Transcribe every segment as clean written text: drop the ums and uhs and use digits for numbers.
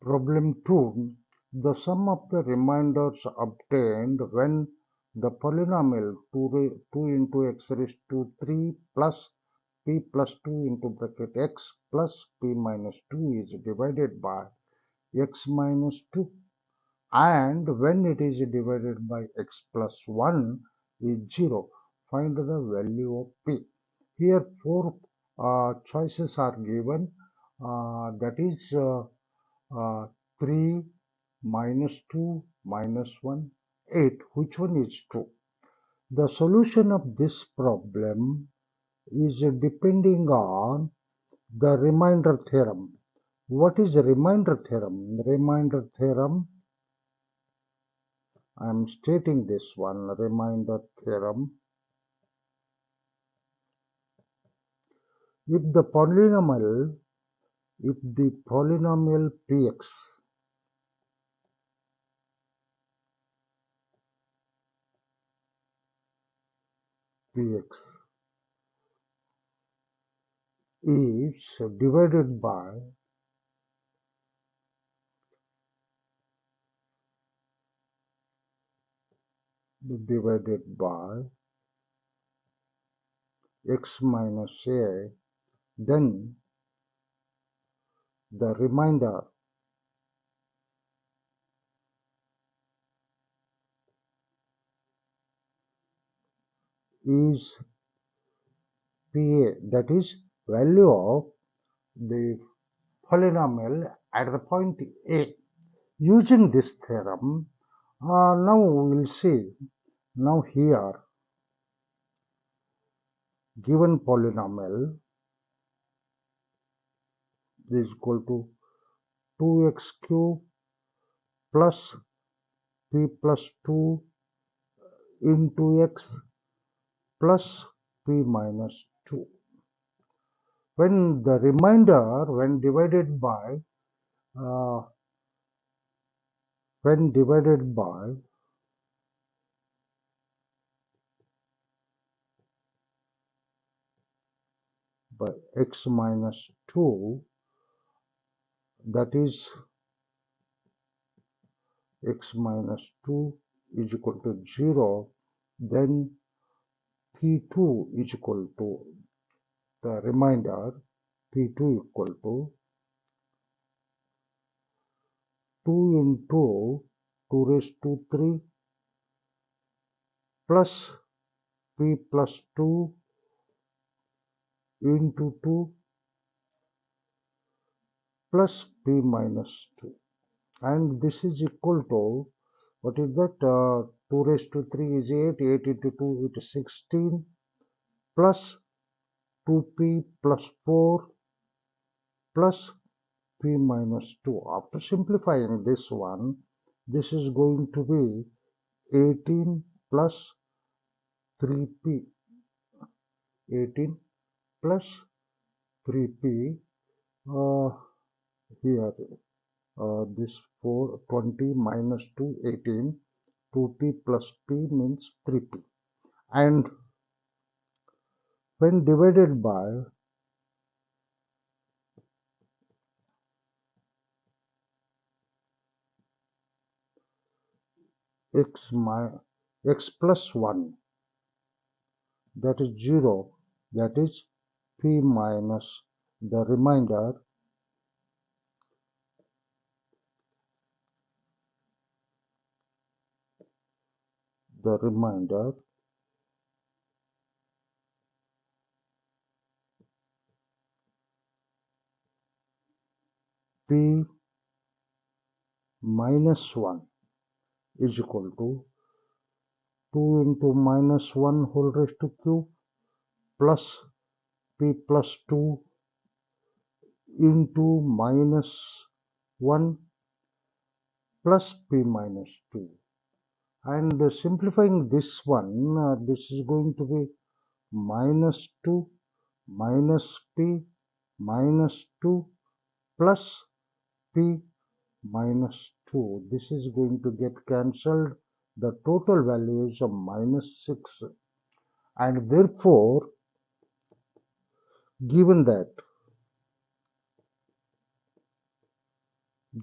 Problem 2. The sum of the remainders obtained when the polynomial 2 into x raised to 3 plus p plus 2 into bracket x plus p minus 2 is divided by x minus 2, and when it is divided by x plus 1 is 0. Find the value of p. Here four choices are given, that is 3, minus 2, minus 1, 8. Which one is true? The solution of this problem is depending on the remainder theorem. What is the remainder theorem? The remainder theorem, I am stating this one, remainder theorem. If the polynomial px is divided by x minus a, then the remainder is PA, that is value of the polynomial at the point A. Using this theorem, now we will see, now here given polynomial is equal to 2x cube plus p plus 2 into x plus p minus 2. When the remainder, when divided by x minus 2, that is x minus 2 is equal to 0, then P2 is equal to the remainder, P2 equal to 2 into 2 raised to 3 plus P plus 2 into 2 plus P minus 2. And this is equal to, what is that, 2 raised to 3 is 8, 8 into 2 it is 16, plus 2p plus 4 plus p minus 2. After simplifying this one, this is going to be 18 plus 3p, 18 plus 3p, here this 4, 20 minus 2, 18, 2p plus p means 3p, and when divided by x plus 1, that is 0, that is p minus the remainder p minus 1 is equal to 2 into minus 1 whole raised to cube plus p plus 2 into minus 1 plus p minus 2. And simplifying this one, this is going to be minus 2 minus p minus 2 plus p minus 2. This is going to get cancelled. The total value is minus 6. And therefore, given that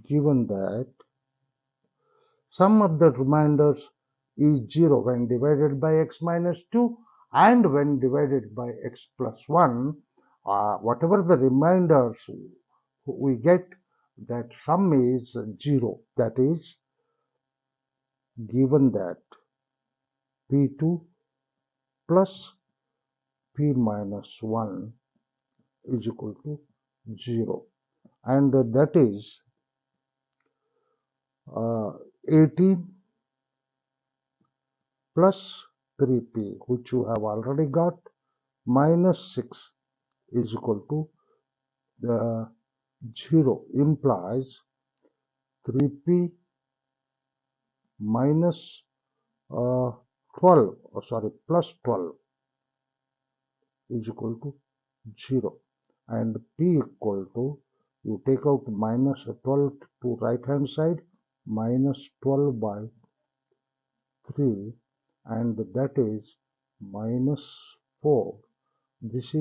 given that sum of the remainders is 0 when divided by x minus 2 and when divided by x plus 1, whatever the remainders we get, that sum is 0. That is, given that p2 plus p minus 1 is equal to 0, and that is 18 plus 3p, which you have already got, minus 6 is equal to the 0, implies 3p minus 12, plus 12 is equal to 0, and p equal to, you take out minus 12 to right hand side, minus 12 by 3, and that is minus 4. This is